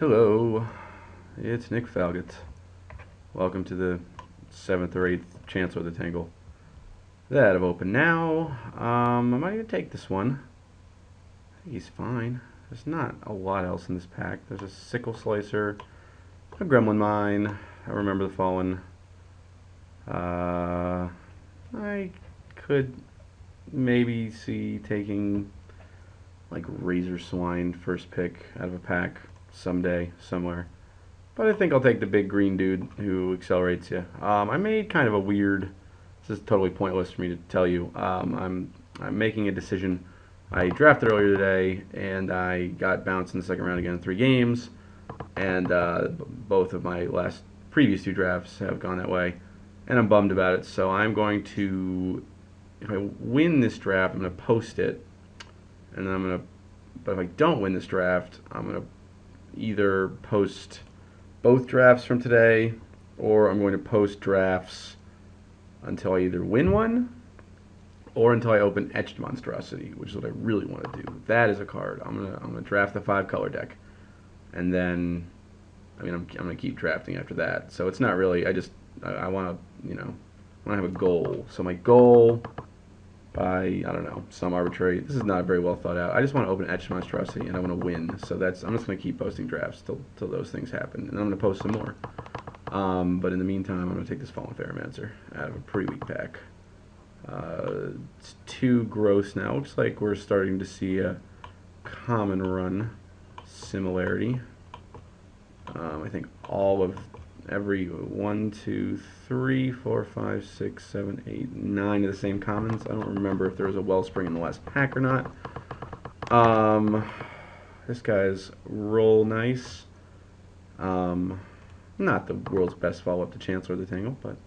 Hello, it's Nick Falgott. Welcome to the 7th or 8th Chancellor of the Tangle that I've opened now. I might even take this one. I think he's fine. There's not a lot else in this pack. There's a Sickle Slicer, a Gremlin Mine, I Remember the Fallen. I could maybe see taking like Razor Swine first pick out of a pack someday, somewhere. But I think I'll take the big green dude who accelerates you. I made kind of a weird, this is totally pointless for me to tell you. I'm making a decision. I drafted earlier today, and I got bounced in the second round again in 3 games. And both of my previous 2 drafts have gone that way. And I'm bummed about it. So I'm going to, if I win this draft, I'm going to post it. And then I'm going to, but if I don't win this draft, I'm going to either post both drafts from today, or I'm going to post drafts until I either win one or until I open Etched Monstrosity, which is what I really want to do. That is a card. I'm gonna draft the 5-color deck, and then I'm gonna keep drafting after that. So it's not really. I want to want to have a goal. So my goal, by I don't know, some arbitrary, this is not very well thought out. I just want to open Etched Monstrosity and I want to win. So I'm just going to keep posting drafts till those things happen, and I'm going to post some more. But in the meantime, I'm going to take this Fallen Ferromancer out of a pretty weak pack. It's too gross now. Looks like we're starting to see a common run similarity. I think all of every 1, 2, 3, 4, 5, 6, 7, 8, 9 of the same commons. I don't remember if there was a Wellspring in the last pack or not. This guy's roll nice. Not the world's best follow-up to Chancellor of the Tangle, but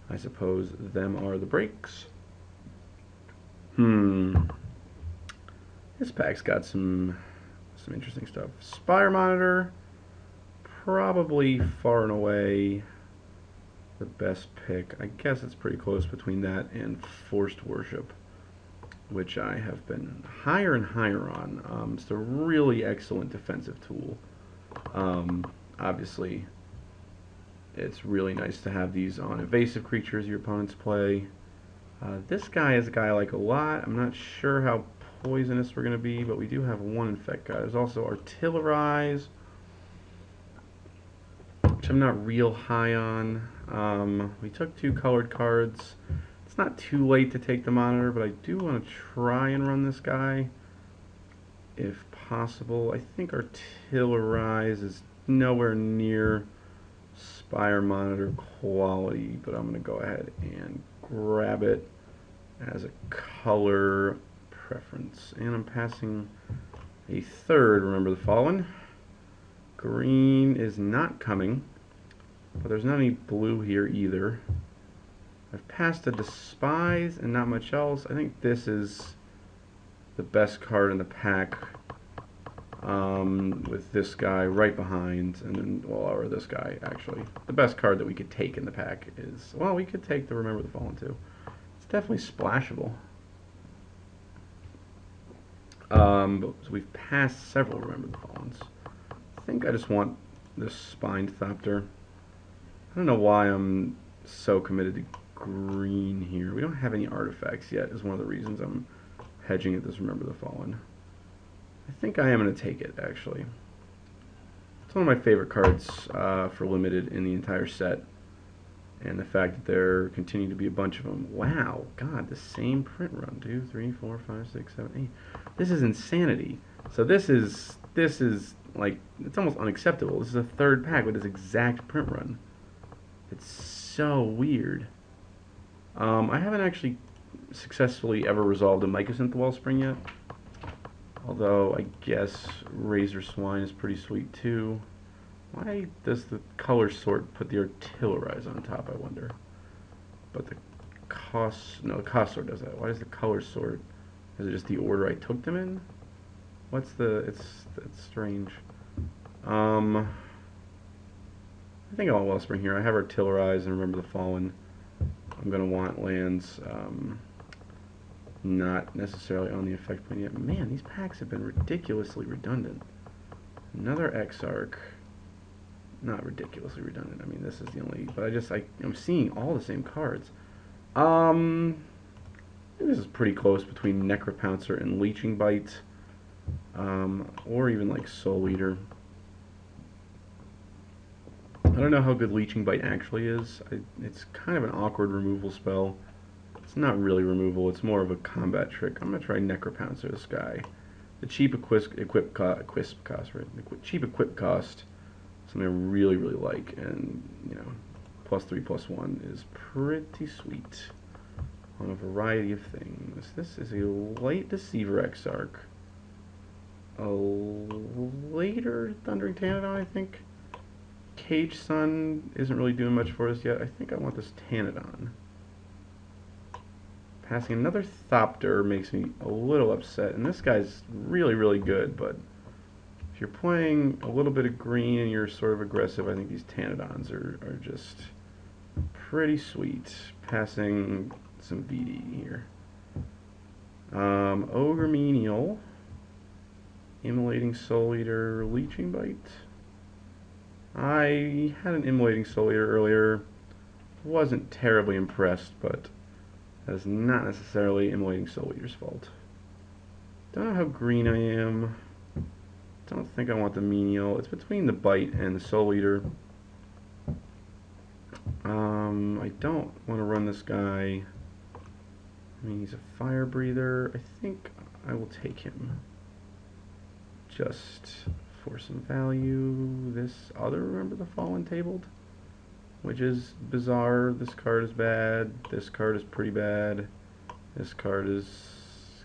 I suppose them are the breaks. This pack's got some interesting stuff. Spire Monitor, probably far and away the best pick. I guess it's pretty close between that and Forced Worship, which I have been higher and higher on. It's a really excellent defensive tool. Obviously, it's really nice to have these on evasive creatures your opponents play. This guy is a guy I like a lot. I'm not sure how poisonous we're going to be, but we do have one Infect guy. There's also Artillerize, which I'm not real high on. We took 2 colored cards. It's not too late to take the Monitor, but I do want to try and run this guy if possible. I think Artillerize is nowhere near Spire Monitor quality, but I'm going to go ahead and grab it as a color preference. And I'm passing a 3rd Remember the Fallen. Green is not coming, but there's not any blue here either. I've passed a Despise and not much else. I think this is the best card in the pack, with this guy right behind, and then, well, or this guy, actually. The best card that we could take in the pack is, well, we could take the Remember the Fallen too. It's definitely splashable. So we've passed several Remember the Fallens. I think I just want this Spined Thopter. I don't know why I'm so committed to green here. We don't have any artifacts yet, is one of the reasons I'm hedging at this Remember the Fallen. I think I am going to take it, actually. It's one of my favorite cards for limited in the entire set. And the fact that there continue to be a bunch of them. Wow, God, the same print run. 2, 3, 4, 5, 6, 7, 8. This is insanity. So this is like, it's almost unacceptable. This is a 3rd pack with this exact print run. It's so weird. I haven't actually successfully ever resolved a Mycosynth Wellspring yet. Although, I guess Razor Swine is pretty sweet too. Why does the color sort put the Artillerize on top, I wonder? But the the cost sort does that. Why does the color sort? Is it just the order I took them in? It's strange. I think I'll Wellspring here. I have Artillerize and Remember the Fallen. I'm going to want lands not necessarily on the effect point yet. Man, these packs have been ridiculously redundant. Another Exarch. Not ridiculously redundant. I mean, this is the only... But I'm seeing all the same cards. This is pretty close between Necropouncer and Leeching Bite. Or even like Soul Eater. I don't know how good Leeching Bite actually is. It's kind of an awkward removal spell. It's not really removal, it's more of a combat trick. I'm going to try Necropouncer this guy. The cheap equip cost, something I really, really like, and, you know, +3/+1 is pretty sweet on a variety of things. This is a Light Deceiver Exarch. A later Thundering Pteranodon, I think. Cage Sun isn't really doing much for us yet. I think I want this Pteranodon. Passing another Thopter makes me a little upset, and this guy's really, really good, but if you're playing a little bit of green and you're sort of aggressive, I think these Pteranodons are just pretty sweet. Passing some VD here. Ogre Menial, Immolating Soul Eater, Leeching Bite. I had an Immolating Soul Eater earlier. Wasn't terribly impressed, but that is not necessarily Immolating Soul Eater's fault. Don't know how green I am. Don't think I want the Menial. It's between the Bite and the Soul Eater. I don't want to run this guy. I mean, he's a Fire Breather. I think I will take him. Just for some value. This other Remember the Fallen tabled, which is bizarre. This card is bad. This card is pretty bad. This card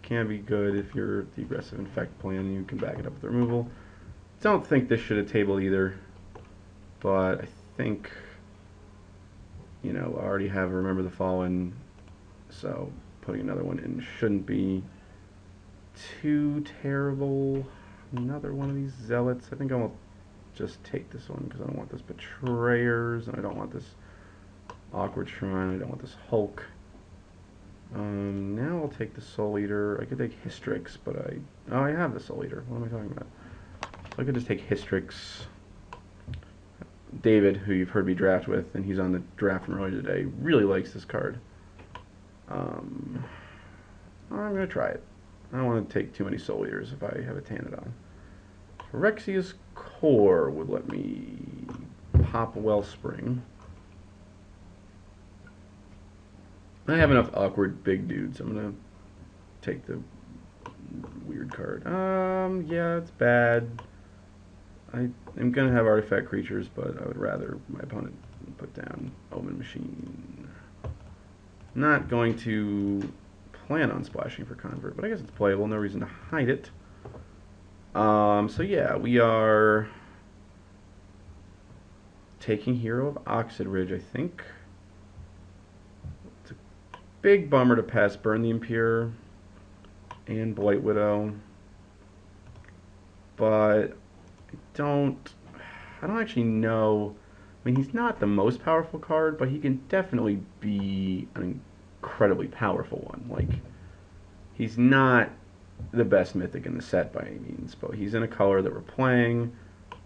can be good if you're the aggressive infect plan. You can back it up with removal. Don't think this should have tabled either, but I think, you know, I already have Remember the Fallen, so putting another one in shouldn't be too terrible. Another one of these Zealots. I think I will just take this one because I don't want this Betrayers, and I don't want this Awkward Shrine, I don't want this Hulk. Now I'll take the Soul Eater. I could take Hystrix, but I have the Soul Eater. What am I talking about? So I could just take Hystrix. David, who you've heard me draft with, and he's on the draft from earlier today, really likes this card. I'm going to try it. I don't want to take too many Soul Eaters if I have a Pteranodon. Phyrexia's Core would let me pop Wellspring. I have enough awkward big dudes. I'm going to take the weird card. Yeah, it's bad. I am going to have artifact creatures, but I would rather my opponent put down Omen Machine. Not going to plan on splashing for Convert, but I guess it's playable. No reason to hide it. So yeah, we are taking Hero of Oxid Ridge, I think. It's a big bummer to pass Burn the Impure and Blight Widow, but I don't actually know. I mean, he's not the most powerful card, but he can definitely be an incredibly powerful one. Like, he's not the best mythic in the set by any means, but he's in a color that we're playing.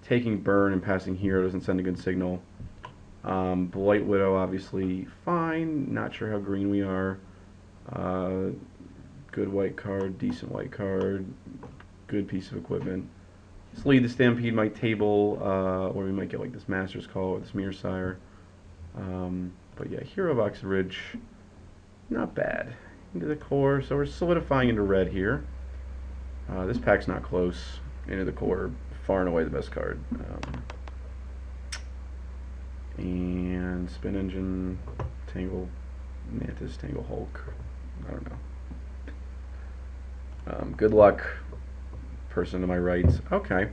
Taking Burn and passing Hero doesn't send a good signal. Blight Widow, obviously fine. Not sure how green we are. Good white card, decent white card, good piece of equipment. Just lead the Stampede my table, or we might get like this Master's Call or this Mirror Sire. But yeah, Hero of Oxid Ridge, not bad. Into the core, so we're solidifying into red here. This pack's not close. Into the core, far and away the best card. And Spin Engine, Tangle Mantis, Tangle Hulk. I don't know. Good luck, person to my right. Okay.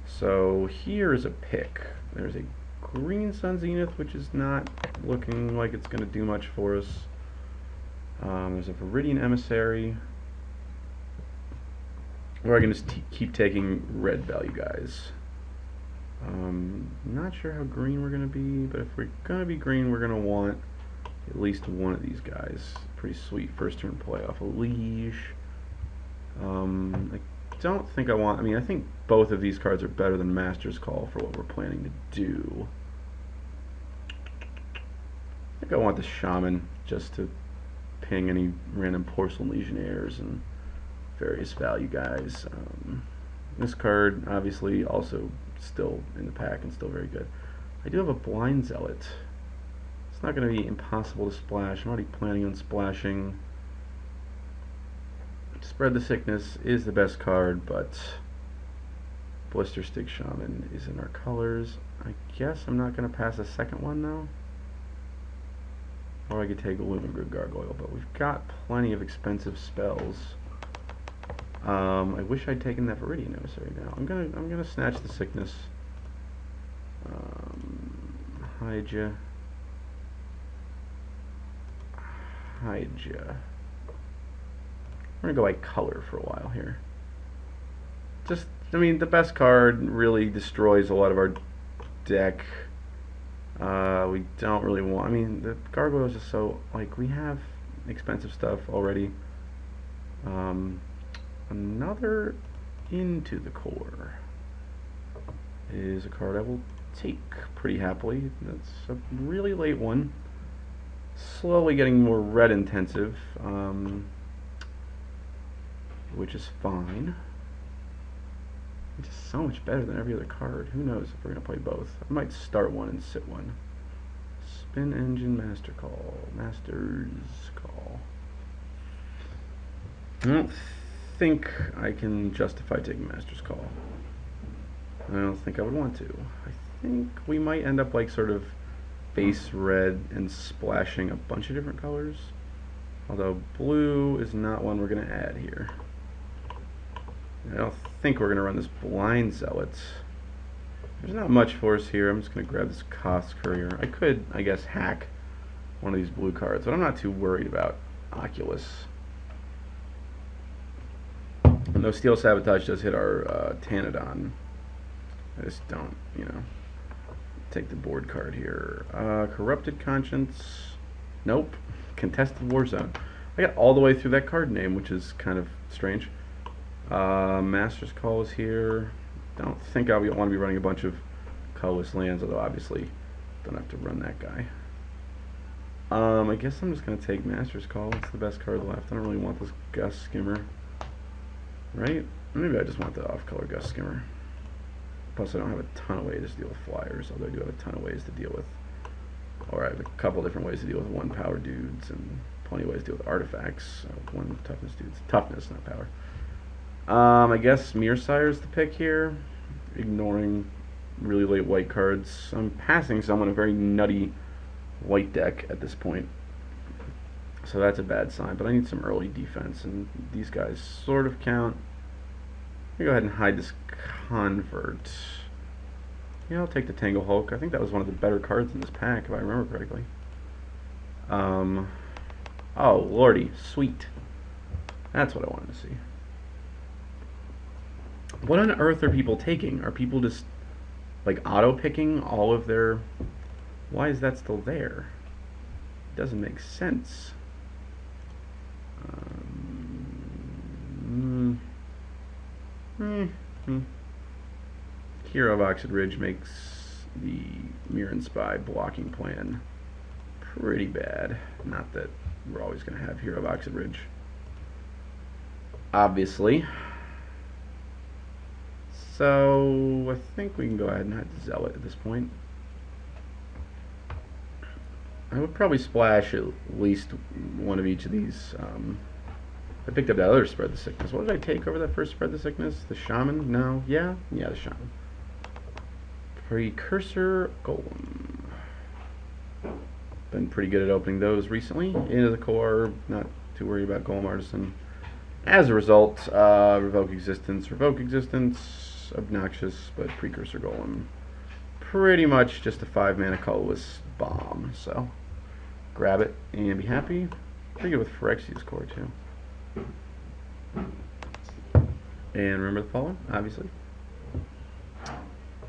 So here is a pick. There's a Green Sun Zenith, which is not looking like it's going to do much for us. There's a Viridian Emissary. Or I can just keep taking red value guys. Not sure how green we're going to be, but if we're going to be green, we're going to want at least one of these guys. Pretty sweet first turn play off a Liege. I don't think I want, I mean, I think both of these cards are better than Master's Call for what we're planning to do. I think I want the Shaman just to ping any random Porcelain Legionnaires and various value guys. This card, obviously, also still in the pack and still very good. I do have a Blind Zealot. It's not going to be impossible to splash. I'm already planning on splashing. Spread the Sickness is the best card, but Blister Stick Shaman is in our colors. I guess I'm not going to pass a second one now. Or I could take a Lumengrid Gargoyle, but we've got plenty of expensive spells. I wish I'd taken that Viridian Emissary now. I'm gonna snatch the Sickness. Hide ya. We're gonna go by color for a while here. Just, I mean, the best card really destroys a lot of our deck. We don't really want, I mean, the Gargoyle is just so, like, we have expensive stuff already. Another Into the Core is a card I will take pretty happily. That's a really late one. Slowly getting more red intensive, which is fine. It's just so much better than every other card. Who knows if we're going to play both. I might start one and sit one. Spin Engine, Master's Call. I don't think I can justify taking Master's Call. I don't think I would want to. I think we might end up like sort of base red and splashing a bunch of different colors. Although blue is not one we're going to add here. I don't think we're going to run this Blind Zealot. There's not much for us here. I'm just going to grab this Cost Courier. I could, I guess, hack one of these blue cards, but I'm not too worried about Oculus. And though Steel Sabotage does hit our Tanadon, I just don't, you know, take the board card here. Corrupted Conscience. Nope. Contested War Zone. I got all the way through that card name, which is kind of strange. Master's Call is here. Don't think I want to be running a bunch of colorless lands, although obviously don't have to run that guy. I guess I'm just going to take Master's Call. It's the best card left. I don't really want this Gust Skimmer. Right? Maybe I just want the off-color Gust Skimmer. Plus I don't have a ton of ways to deal with flyers, although I do have a ton of ways to deal with, or I have a couple different ways to deal with 1 power dudes and plenty of ways to deal with artifacts. 1 toughness dudes. Toughness, not power. I guess Mirsire's the pick here, ignoring really late white cards. I'm passing someone a very nutty white deck at this point, so that's a bad sign, but I need some early defense, and these guys sort of count. Let me go ahead and hide this Convert. Yeah, I'll take the Tangle Hulk. I think that was one of the better cards in this pack, if I remember correctly. Oh, lordy, sweet. That's what I wanted to see. What on earth are people taking? Are people just, like, auto-picking all of their... Why is that still there? It doesn't make sense. Hero of Oxid Ridge makes the Mirror and Spy blocking plan pretty bad. Not that we're always going to have Hero of Oxid Ridge, obviously. So I think we can go ahead and hide the Zealot at this point. I would probably splash at least one of each of these. I picked up that other Spread the Sickness. What did I take over that first Spread the Sickness? The Shaman? No. Yeah, the Shaman. Precursor Golem. Been pretty good at opening those recently. Into the Core. Not too worried about Golem Artisan. As a result, Revoke Existence. Obnoxious, but Precursor Golem. Pretty much just a 5-mana colorless bomb. So grab it and be happy. Pretty good with Phyrexia's Core too. And remember the following, obviously.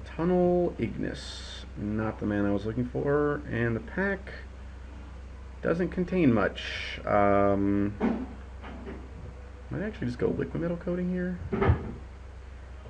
Tunnel Ignis. Not the man I was looking for. And the pack doesn't contain much. Might actually just go liquid metal coating here.